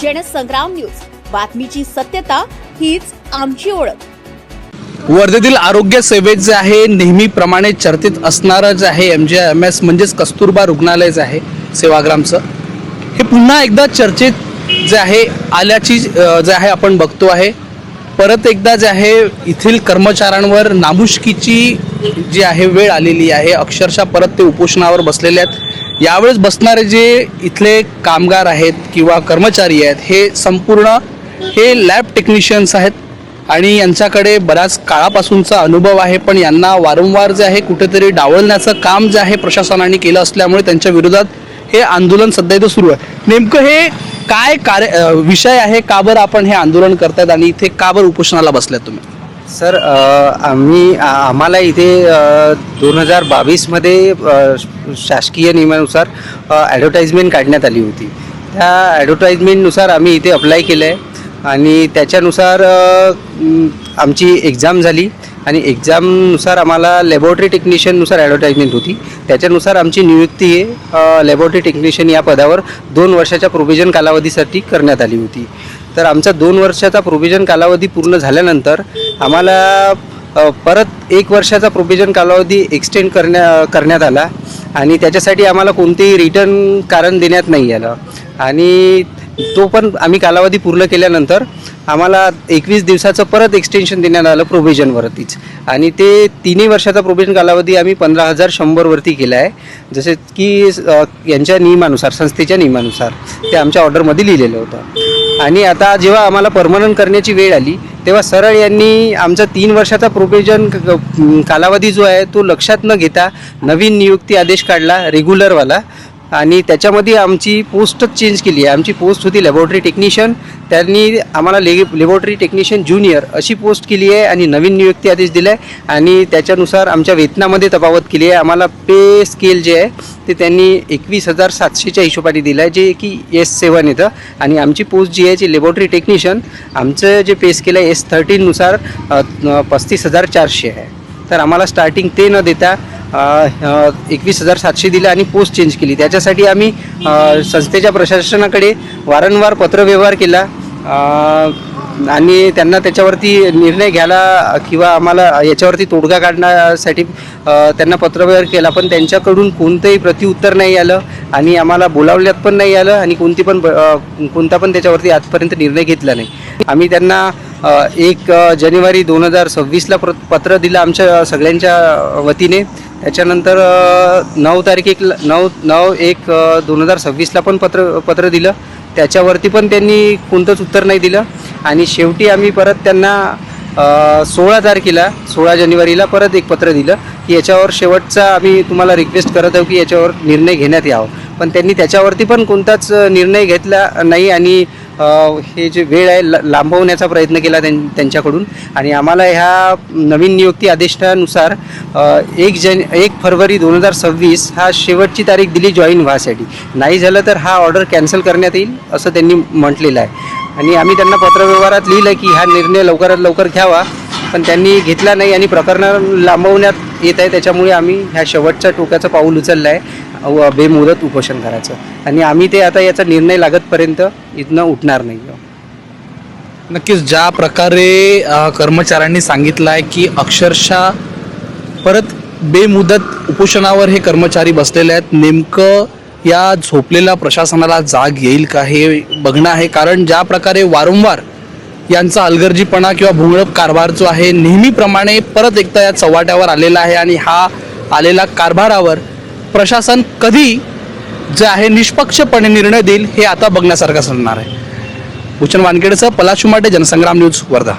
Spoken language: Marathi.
जनसंग्राम न्यूज, बातमीची सत्यता हीच आमची ओळख। वर्धेतील आरोग्य सेवेत जे आहे नेहमीप्रमाणे चर्चेत असणारं जे आहे MJMS म्हणजेच कस्तुरबा रुग्णालय जे आहे सेवाग्रामचं, हे पुन्हा एकदा चर्चेत जे आहे आल्याची जे आहे आपण बघतो आहे। परत एकदा जे आहे इथील कर्मचाऱ्यांवर नामुष्कीची जी आहे वेळ आलेली आहे। अक्षरशः परत ते उपोषणावर बसलेले आहेत। यावेळेस बसणारे जे इथले कामगार आहेत किंवा कर्मचारी आहेत, हे संपूर्ण हे लॅब टेक्निशियन्स आहेत आणि यांच्याकडे बऱ्याच काळापासूनचा अनुभव आहे, पण यांना वारंवार जे आहे कुठेतरी डावलण्याचं काम जे आहे प्रशासनाने केलं असल्यामुळे त्यांच्या विरोधात हे आंदोलन सध्या इथं सुरू आहे। नेमकं हे काय विषय आहे, का बरं आपण हे आंदोलन करतायत आणि इथे का बरं उपोषणाला बसल्यात तुम्ही? सर, आम्हाला इथे 2022मध्ये शासकीय नियमानुसार ॲडव्हर्टाइजमेंट काढण्यात आली होती। त्या ॲडव्हर्टाइजमेंटनुसार आम्ही इथे अप्लाय केलं आहे आणि त्याच्यानुसार आमची एक्झाम झाली आणि एक्झामनुसार आम्हाला लॅबोरेटरी टेक्निशियननुसार ॲडव्हर्टाइजमेंट होती। त्याच्यानुसार आमची नियुक्ती आहे लॅबोरेटरी टेक्निशियन या पदावर 2 वर्षाच्या प्रोव्हिजन कालावधीसाठी करण्यात आली होती। तर आमचा 2 वर्षाचा प्रोव्हिजन कालावधी पूर्ण झाल्यानंतर आम्हाला परत 1 वर्षाचा प्रोव्हिजन कालावधी एक्सटेंड करण्यात आला आणि त्याच्यासाठी आम्हाला कोणतेही रिटर्न कारण देण्यात नाही आलं आणि तो पण आम्ही कालावधी पूर्ण केल्यानंतर आम्हाला 21 दिवसाचं परत एक्सटेन्शन देण्यात आलं प्रोव्हिजनवरतीच आणि ते 3 वर्षाचा प्रोव्हिजन कालावधी आम्ही 15,100 वरती केला आहे। जसे की यांच्या नियमानुसार, संस्थेच्या नियमानुसार ते आमच्या ऑर्डरमध्ये लिहिलेलं होतं। आणि आता जेव्हा आम्हाला परमनंट करण्याची वेळ आली तेव्हा सरळ यांनी आमचा 3 वर्षाचा प्रोव्हिजन कालावधी जो आहे तो लक्षात न घेता नवीन नियुक्ती आदेश काढला रेग्युलरवाला आणि त्याच्यामध्ये आमची पोस्टच चेंज केली आहे। आमची पोस्ट होती लॅबोरेटरी टेक्निशियन, त्यांनी आम्हाला लॅबोरेटरी टेक्निशियन ज्युनियर अशी पोस्ट केली आहे आणि नवीन नियुक्ती आदेश दिला आहे आणि त्याच्यानुसार आमच्या वेतनामध्ये तफावत केली आहे। आम्हाला पे स्केल जे आहे ते त्यांनी 21,700च्या हिशोबाने दिलं आहे, जे की S7 येतं आणि आमची पोस्ट जी आहे जी लॅबोरेटरी टेक्निशियन, आमचं जे पे स्केल आहे S13 नुसार 35,400 आहे। तर आम्हाला स्टार्टिंग ते न देता 21,700 दिलं आणि पोस्ट चेंज केली। त्याच्यासाठी आम्ही संस्थेच्या प्रशासनाकडे वारंवार पत्रव्यवहार केला आणि त्यांना त्याच्यावरती निर्णय घ्यायला किंवा आम्हाला याच्यावरती तोडगा काढण्यासाठी त्यांना पत्रव्यवहार केला, पण त्यांच्याकडून कोणतंही प्रत्युत्तर नाही आलं आणि आम्हाला बोलावण्यात पण नाही आलं आणि कोणता पण त्याच्यावरती आजपर्यंत निर्णय घेतला नाही। आम्ही त्यांना 1 जानेवारी 2026ला पत्र दिलं आमच्या सगळ्यांच्या वतीने। त्याच्यानंतर 9/1/2026ला पण पत्र दिलं, त्याच्यावरती पण त्यांनी कोणतंच उत्तर नाही दिलं आणि शेवटी आम्ही परत त्यांना 16 जानेवारीला परत एक पत्र दिलं की याच्यावर शेवटचा आम्ही तुम्हाला रिक्वेस्ट करत आहोत की याच्यावर निर्णय घेण्यात यावा, पण त्यांनी त्याच्यावरती पण कोणताच निर्णय घेतला नाही आणि हे जे वेळ आहे लांबवण्याचा प्रयत्न केला त्यांच्याकडून आणि आम्हाला ह्या नवीन नियुक्ती आदेशानुसार 1 फरवरी 2026 हा शेवटची तारीख दिली जॉईन व्हायसाठी। नाही झालं तर हा ऑर्डर कॅन्सल करण्यात येईल असं त्यांनी म्हटलेलं आहे आणि आम्ही त्यांना पत्रव्यवहारात लिहिलं की हा निर्णय लवकरात लवकर घ्यावा, पण त्यांनी घेतला नाही आणि प्रकरण लांबवण्यात येत आहे। त्याच्यामुळे आम्ही ह्या शेवटच्या टोकाचं पाऊल उचललं आहे बेमुदत उपोषण करायचं आणि आम्ही ते आता याचा निर्णय लागतपर्यंत इथनं उठणार नाही। नक्कीच ज्या प्रकारे कर्मचाऱ्यांनी सांगितलं आहे की अक्षरशः परत बेमुदत उपोषणावर हे कर्मचारी बसलेले आहेत, नेमकं या झोपलेल्या प्रशासनाला जाग येईल का हे बघणं आहे। कारण ज्या प्रकारे वारंवार यांचा हलगर्जीपणा किंवा भोंगळप कारभार जो आहे नेहमीप्रमाणे परत एकदा या चव्हाट्यावर आलेला आहे आणि हा आलेला कारभारावर प्रशासन कधी जे आहे निष्पक्षपणे निर्णय देईल हे आता बघण्यासारखं असणार आहे। भूषण वानखेडेसह पलाश उमाटे, जनसंग्राम न्यूज, वर्धा।